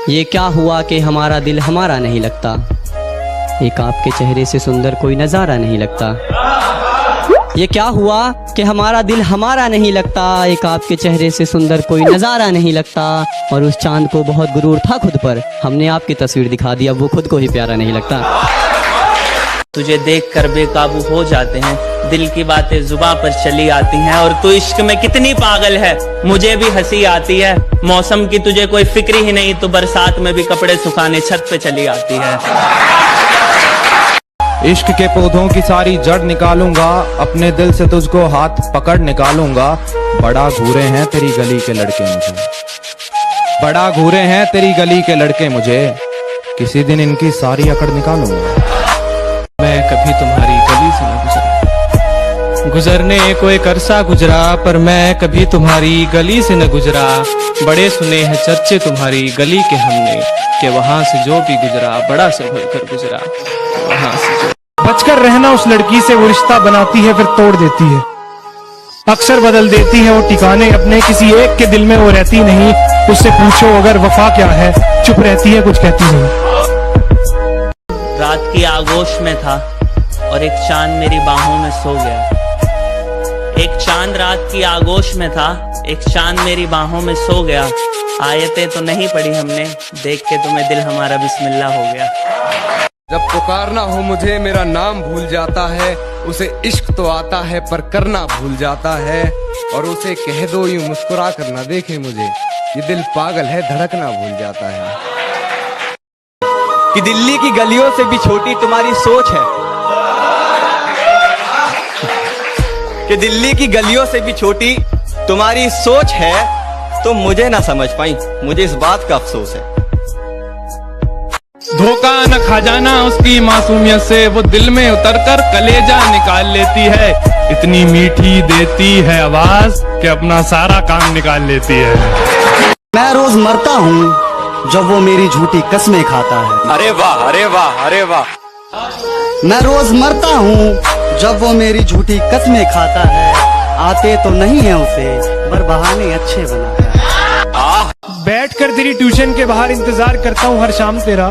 ये क्या हुआ कि हमारा दिल हमारा नहीं लगता, एक आपके चेहरे से सुंदर कोई नज़ारा नहीं लगता। ये क्या हुआ कि हमारा दिल हमारा नहीं लगता, एक आपके चेहरे से सुंदर कोई नज़ारा नहीं लगता। और उस चांद को बहुत गुरूर था खुद पर, हमने आपकी तस्वीर दिखा दी, अब वो खुद को ही प्यारा नहीं लगता। तुझे देख कर बेकाबू हो जाते हैं, दिल की बातें जुबां पर चली आती हैं। और तू इश्क में कितनी पागल है, मुझे भी हंसी आती है। मौसम की तुझे कोई फिक्र ही नहीं, तो बरसात में भी कपड़े सुखाने छत पे चली आती है। इश्क के पौधों की सारी जड़ निकालूंगा, अपने दिल से तुझको हाथ पकड़ निकालूंगा। बड़ा घूरे हैं तेरी गली के लड़के मुझे, बड़ा घूरे हैं तेरी गली के लड़के मुझे, किसी दिन इनकी सारी अकड़ निकालूंगा। मैं कभी तुम्हारी गली से न गुजरा, गुजरने को एक अरसा गुजरा, पर मैं कभी तुम्हारी गली से न गुजरा। बड़े सुने हैं चर्चे तुम्हारी गली के हमने, कि वहां से जो भी गुजरा बड़ा संभल कर गुजरा। वहां से जो बचकर रहना उस लड़की से, वो रिश्ता बनाती है फिर तोड़ देती है, अक्सर बदल देती है वो ठिकाने अपने, किसी एक के दिल में वो रहती नहीं। उससे पूछो अगर वफा क्या है, चुप रहती है कुछ कहती नहीं। रात की आगोश में था और एक चांद मेरी बाहों में सो गया। एक चांद रात की आगोश में था, एक चांद मेरी बाहों में सो गया। आयतें तो नहीं पढ़ी हमने, देख के तुम्हें दिल हमारा बिस्मिल्लाह हो गया। जब पुकारना हो मुझे मेरा नाम भूल जाता है, उसे इश्क तो आता है पर करना भूल जाता है। और उसे कह दो यूं मुस्कुरा कर ना देखे मुझे, ये दिल पागल है धड़कना भूल जाता है। कि दिल्ली की गलियों से भी छोटी तुम्हारी सोच है, कि दिल्ली की गलियों से भी छोटी तुम्हारी सोच है। तुम मुझे ना समझ पाई, मुझे इस बात का अफसोस है। धोखा न खा जाना उसकी मासूमियत से, वो दिल में उतरकर कलेजा निकाल लेती है। इतनी मीठी देती है आवाज कि अपना सारा काम निकाल लेती है। मैं रोज मरता हूँ जब वो मेरी झूठी कस्में खाता है। अरे वाह अरे वाह अरे वाह। मैं रोज मरता हूँ जब वो मेरी झूठी कस्में खाता है। आते तो नहीं है उसे, पर बहाने अच्छे बनाता है। बैठकर तेरी ट्यूशन के बाहर इंतजार करता हूँ हर शाम तेरा,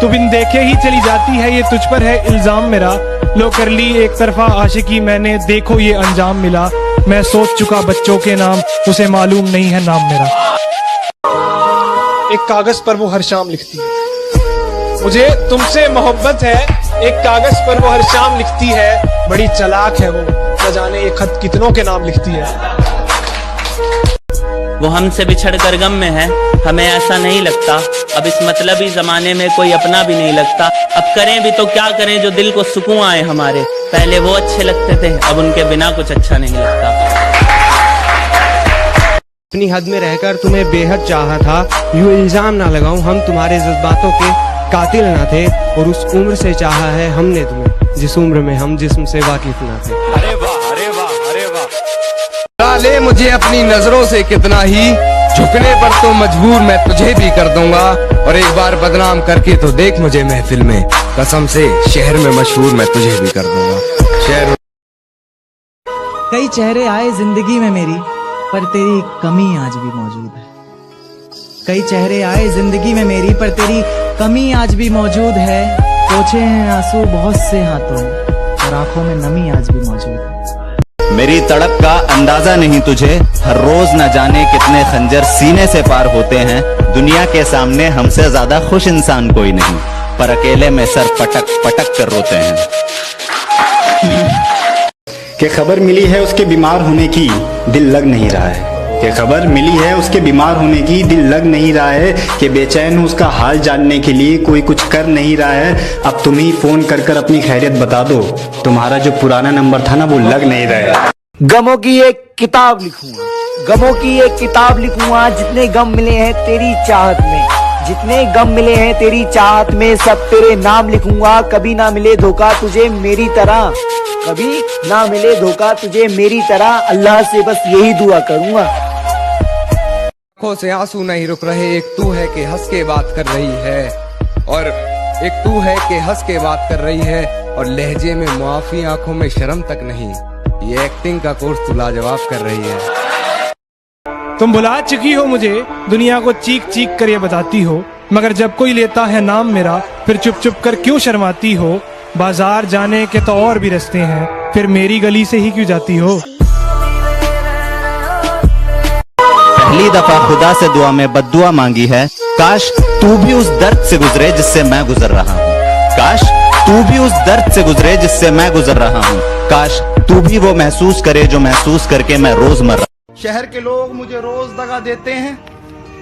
तू बिन देखे ही चली जाती है, ये तुझ पर है इल्जाम मेरा। लो कर ली एक तरफा आशिकी मैंने, देखो ये अंजाम मिला। मैं सोच चुका बच्चों के नाम, उसे मालूम नहीं है नाम मेरा। एक कागज पर वो हर शाम लिखती है, मुझे तुमसे मोहब्बत है। एक कागज पर वो हर शाम लिखती है, बड़ी चालाक है वो, न जाने ये खत कितनों के नाम लिखती है। वो हमसे बिछड़ कर गम में है, हमें ऐसा नहीं लगता। अब इस मतलबी जमाने में कोई अपना भी नहीं लगता। अब करें भी तो क्या करें जो दिल को सुकून आए हमारे। पहले वो अच्छे लगते थे, अब उनके बिना कुछ अच्छा नहीं लगता। अपनी हद में रहकर तुम्हें बेहद चाहा था, यूं इल्जाम ना लगाऊं हम तुम्हारे जज्बातों के कातिल ना थे। और उस उम्र से चाहा है हमने तुम्हें, जिस उम्र में हम जिस्म से वाकिफ ना थे। अरे वाह अरे वाह अरे वाह। डाले मुझे अपनी नजरों से कितना ही, झुकने पर तो मजबूर मैं तुझे भी कर दूंगा। और एक बार बदनाम करके तो देख मुझे महफिल में, कसम से शहर में मशहूर मैं तुझे भी कर दूंगा। शहर कई चेहरे आए जिंदगी में मेरी, पर तेरी कमी आज भी मौजूद है। कई चेहरे आए जिंदगी में मेरी, पर तेरी कमी आज भी मौजूद है। पोंछे हैं आंसू बहुत से हाथों में, और आंखों में नमी आज भी मौजूद है। मेरी तड़प का अंदाजा नहीं तुझे, हर रोज न जाने कितने खंजर सीने से पार होते हैं। दुनिया के सामने हमसे ज्यादा खुश इंसान कोई नहीं, पर अकेले में सर पटक पटक कर रोते हैं। कि खबर मिली है उसके बीमार होने की, दिल लग नहीं रहा है। कि खबर मिली है उसके बीमार होने की, दिल लग नहीं रहा है। कि बेचैन हूँ उसका हाल जानने के लिए, कोई कुछ कर नहीं रहा है। अब तुम ही फोन कर कर अपनी खैरियत बता दो, तुम्हारा जो पुराना नंबर था ना वो लग नहीं रहा है। गमों की एक किताब लिखूंगा, गमों की एक किताब लिखूंगा। जितने गम मिले हैं तेरी चाहत में, जितने गम मिले हैं तेरी चाहत में, सब तेरे नाम लिखूंगा। कभी ना मिले धोखा तुझे मेरी तरह, कभी ना मिले धोखा तुझे मेरी तरह। अल्लाह से बस यही दुआ करूंगा। आंखों से आंसू नहीं रुक रहे, एक तू है कि हंस के बात कर रही है, और एक तू है कि हंस के बात कर रही है। और लहजे में मुआफी, आंखों में शर्म तक नहीं, ये एक्टिंग का कोर्स तू लाजवाब कर रही है। तुम भुला चुकी हो मुझे, दुनिया को चीख चीख कर ये बताती हो मगर जब कोई लेता है नाम मेरा फिर चुप चुप कर क्यों शर्माती हो। बाजार जाने के तो और भी रास्ते हैं, फिर मेरी गली से ही क्यों जाती हो। पहली दफा खुदा से दुआ में बद्दुआ मांगी है, काश तू भी उस दर्द से गुजरे जिससे मैं गुजर रहा हूँ। काश तू भी उस दर्द से गुजरे जिससे मैं गुजर रहा हूँ। काश तू भी वो महसूस करे जो महसूस करके मैं रोज मर रहा हूँ। शहर के लोग मुझे रोज दगा देते हैं,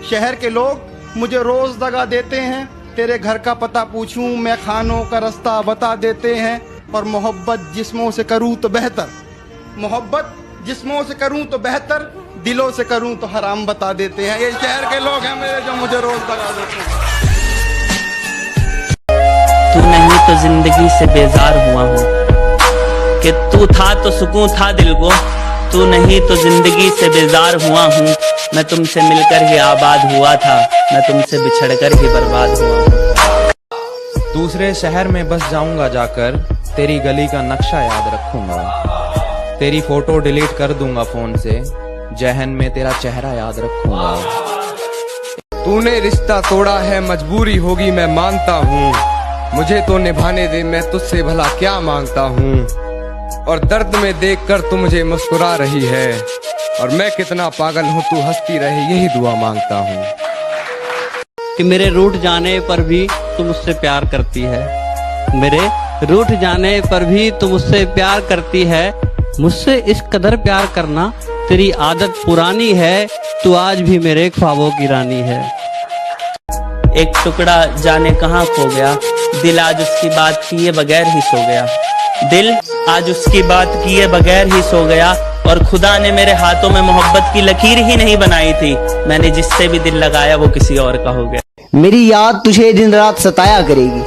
शहर के लोग मुझे रोज दगा देते हैं। तेरे घर का पता पूछूं मैं खानों का रास्ता बता देते हैं। और मोहब्बत जिस्मों से करूं तो बेहतर, मोहब्बत जिस्मों से करूं तो बेहतर, दिलों से करूं तो हराम बता देते हैं। ये शहर के लोग हैं मेरे जो मुझे रोज दगा देते हैं। तू नहीं तो जिंदगी से बेजार हुआ हूँ, कि तू था तो सुकून था दिल को। तू नहीं तो जिंदगी से बेजार हुआ हूँ, मैं तुमसे मिलकर ही आबाद हुआ था, मैं तुमसे बिछड़कर ही बर्बाद हुआ हूँ। दूसरे शहर में बस जाऊंगा जाकर, तेरी गली का नक्शा याद रखूंगा। तेरी फोटो डिलीट कर दूंगा फोन से, जहन में तेरा चेहरा याद रखूंगा। तूने रिश्ता तोड़ा है मजबूरी होगी मैं मानता हूँ, मुझे तो निभाने दे मैं तुझसे भला क्या मांगता हूँ। और दर्द में देखकर तू मुझे मुस्कुरा रही है, और मैं कितना पागल हूँ तू हंसती रहे यही दुआ मांगता हूँ। कि मेरे रूठ जाने पर भी तू मुझसे प्यार करती है, मेरे रूठ जाने पर भी तू मुझसे प्यार करती है। मुझसे इस कदर प्यार करना तेरी आदत पुरानी है, तू आज भी मेरे ख्वाबों की रानी है। एक टुकड़ा जाने कहाँ खो गया, दिल आज उसकी बात किए बगैर ही सो गया। दिल आज उसकी बात किए बगैर ही सो गया, और खुदा ने मेरे हाथों में मोहब्बत की लकीर ही नहीं बनाई थी। मैंने जिससे भी दिल लगाया वो किसी और का हो गया। मेरी याद तुझे दिन रात सताया करेगी,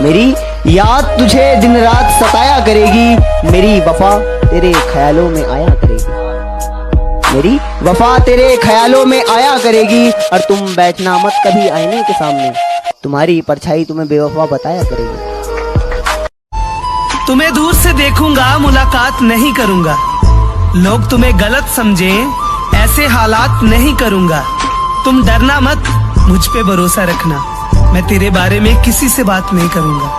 मेरी याद तुझे दिन रात सताया करेगी। मेरी वफा तेरे ख्यालों में आया करेगी, मेरी वफा तेरे ख्यालों में आया करेगी। और तुम बैठना मत कभी आईने के सामने, तुम्हारी परछाई तुम्हें बेवफा बताया करेगी। तुम्हें दूर से देखूंगा मुलाकात नहीं करूंगा, लोग तुम्हें गलत समझें ऐसे हालात नहीं करूंगा। तुम डरना मत, मुझ पे भरोसा रखना, मैं तेरे बारे में किसी से बात नहीं करूंगा।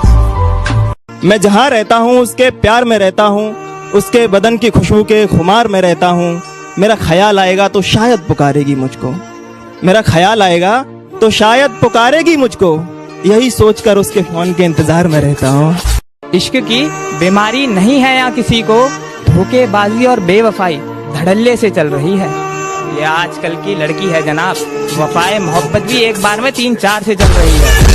मैं जहाँ रहता हूँ उसके प्यार में रहता हूँ, उसके बदन की खुशबू के खुमार में रहता हूँ। मेरा ख्याल आएगा तो शायद पुकारेगी मुझको, मेरा ख्याल आएगा तो शायद पुकारेगी मुझको। यही सोचकर उसके फोन के इंतजार में रहता हूँ। इश्क की बीमारी नहीं है यहाँ किसी को, धोखेबाजी और बेवफाई धड़ल्ले से चल रही है। ये आजकल की लड़की है जनाब, वफाए मोहब्बत भी एक बार में 3-4 से चल रही है।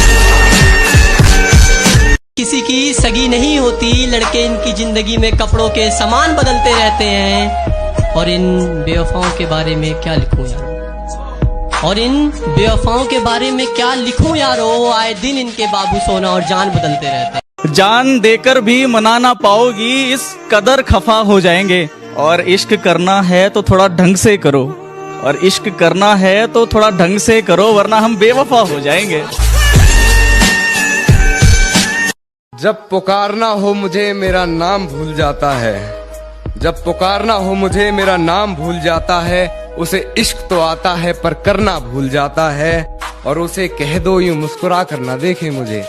किसी की सगी नहीं होती, लड़के इनकी जिंदगी में कपड़ों के सामान बदलते रहते हैं। और इन बेवफाओं के बारे में क्या लिखूं यारो, और इन बेवफाओं के बारे में क्या लिखूं यारो। आए दिन इनके बाबू सोना और जान बदलते रहते हैं। जान देकर भी मना ना पाओगी, इस कदर खफा हो जाएंगे। और इश्क करना है तो थोड़ा ढंग से करो, और इश्क करना है तो थोड़ा ढंग से करो, वरना हम बेवफा हो जाएंगे। जब पुकारना हो मुझे मेरा नाम भूल जाता है, जब पुकारना हो मुझे मेरा नाम भूल जाता है। उसे इश्क तो आता है पर करना भूल जाता है, और उसे कह दो यूं मुस्कुरा कर ना देखे मुझे,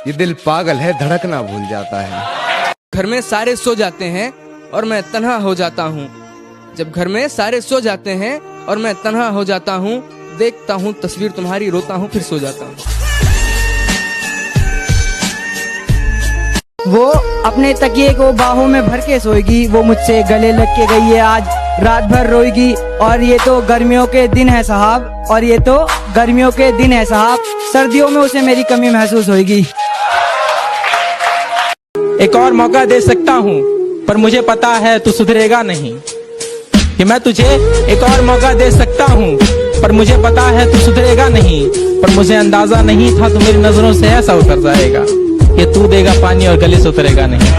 ये दिल पागल है धड़कना भूल जाता है। घर में सारे सो जाते हैं और मैं तन्हा हो जाता हूँ, जब घर में सारे सो जाते हैं और मैं तन्हा हो जाता हूँ, देखता हूँ तस्वीर तुम्हारी, रोता हूँ फिर सो जाता हूँ। वो अपने तकिए को बाहों में भर के सोएगी, वो मुझसे गले लग के गई है आज रात भर रोएगी। और ये तो गर्मियों के दिन है साहब, और ये तो गर्मियों के दिन है साहब, सर्दियों में उसे मेरी कमी महसूस होगी। एक और मौका दे सकता हूँ पर मुझे पता है तू सुधरेगा नहीं, कि मैं तुझे एक और मौका दे सकता हूँ पर मुझे पता है तू सुधरेगा नहीं। पर मुझे अंदाजा नहीं था तू मेरी नजरों से ऐसा उतर जाएगा कि तू देगा पानी और गले से उतरेगा नहीं।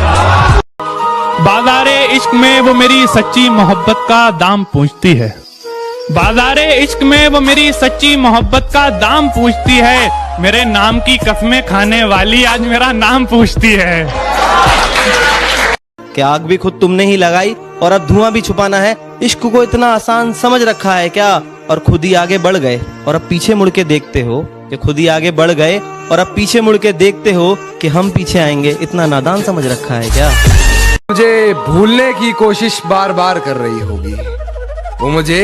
बाजारे इश्क में वो मेरी सच्ची मोहब्बत का दाम पूछती है, बाजारे इश्क में वो मेरी सच्ची मोहब्बत का दाम पूछती है। मेरे नाम की कसमें खाने वाली आज मेरा नाम पूछती है। क्या आग भी खुद तुमने ही लगाई और अब धुआं भी छुपाना है? इश्क को इतना आसान समझ रखा है क्या? और खुद ही आगे बढ़ गए और अब पीछे मुड़ के देखते हो कि खुद ही आगे बढ़ गए और अब पीछे मुड़ के देखते हो कि हम पीछे आएंगे। इतना नादान समझ रखा है क्या? मुझे भूलने की कोशिश बार बार कर रही होगी, वो मुझे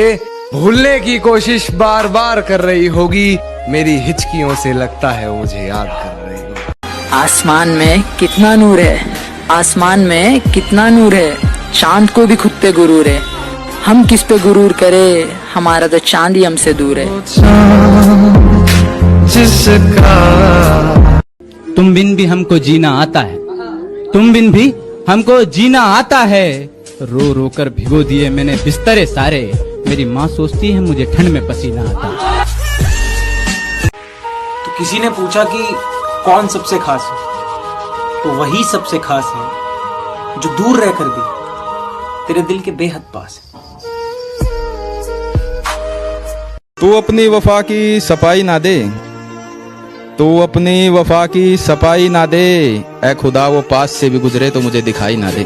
भूलने की कोशिश बार बार कर रही होगी। मेरी हिचकियों से लगता है वो मुझे याद कर रही होगी। आसमान में कितना नूर है, आसमान में कितना नूर है, चांद को भी खुद पे गुरूर है। हम किस पे गुरूर करे, हमारा तो चांद ही हमसे दूर है। तुम बिन भी हमको जीना आता है, तुम बिन भी हमको जीना आता है। रो रो कर भिगो दिए मैंने बिस्तरे सारे, मेरी माँ सोचती है मुझे ठंड में पसीना आता है। तो किसी ने पूछा कि कौन सबसे खास है, तो वही सबसे खास है जो दूर रहकर भी तेरे दिल के बेहद पास है। तू अपनी वफा की सफाई ना दे, तू अपनी वफा की सफाई ना दे, ऐ खुदा वो पास से भी गुजरे तो मुझे दिखाई ना दे।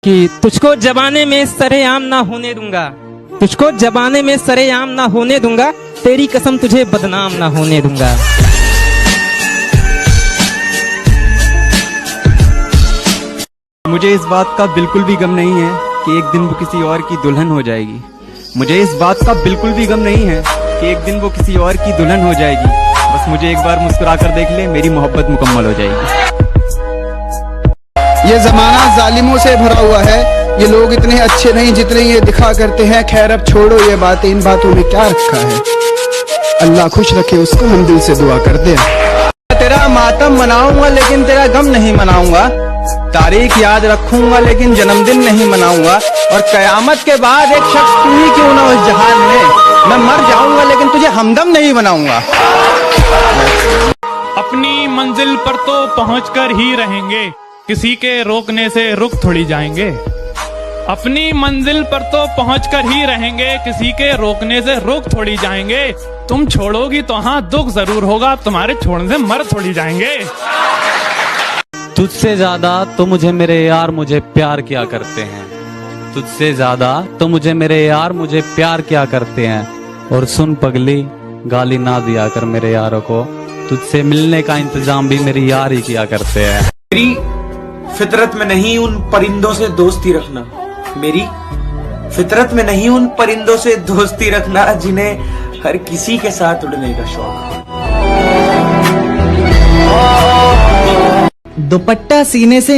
कि तुझको जमाने में सरेआम ना होने दूंगा, तुझको जमाने में सरेआम ना होने दूंगा, तेरी कसम तुझे बदनाम ना होने दूंगा। मुझे इस बात का बिल्कुल भी गम नहीं है कि एक दिन वो किसी और की दुल्हन हो जाएगी। मुझे इस बात का बिल्कुल भी गम नहीं है कि एक दिन वो किसी और की दुल्हन हो जाएगी। बस मुझे एक बार मुस्कुरा कर देख ले, मेरी मोहब्बत मुकम्मल हो जाएगी। ये जमाना जालिमों से भरा हुआ है, ये लोग इतने अच्छे नहीं जितने ये दिखा करते हैं। खैर अब छोड़ो ये बातें, इन बातों में क्या रखा है। अल्लाह खुश रखे उसको, हम दिल से दुआ करते हैं। तेरा मातम मनाऊंगा लेकिन तेरा गम नहीं मनाऊंगा, तारीख याद रखूंगा लेकिन जन्मदिन नहीं मनाऊंगा, और कयामत के बाद एक शख्स तू ही क्यों ना उस जहान में, मैं मर जाऊंगा लेकिन तुझे हमदम नहीं बनाऊंगा। अपनी मंजिल पर तो पहुंचकर ही रहेंगे, किसी के रोकने से रुक थोड़ी जाएंगे। अपनी मंजिल पर तो पहुंचकर ही रहेंगे, किसी के रोकने से रुक थोड़ी जाएंगे। तुम छोड़ोगी तो हाँ दुख जरूर होगा, तुम्हारे छोड़ने से मर थोड़ी जाएंगे। तुझसे ज्यादा तो मुझे मेरे यार मुझे प्यार किया करते हैं, तुझसे ज्यादा तो मुझे मेरे यार मुझे प्यार किया करते हैं। और सुन पगली, गाली ना दिया कर मेरे यारों को, तुझसे मिलने का इंतजाम भी मेरी यार ही किया करते हैं। मेरी फितरत में नहीं उन परिंदों से दोस्ती रखना, मेरी फितरत में नहीं उन परिंदों से दोस्ती रखना जिन्हें हर किसी के साथ उड़ने का शौक है। दुपट्टा सीने से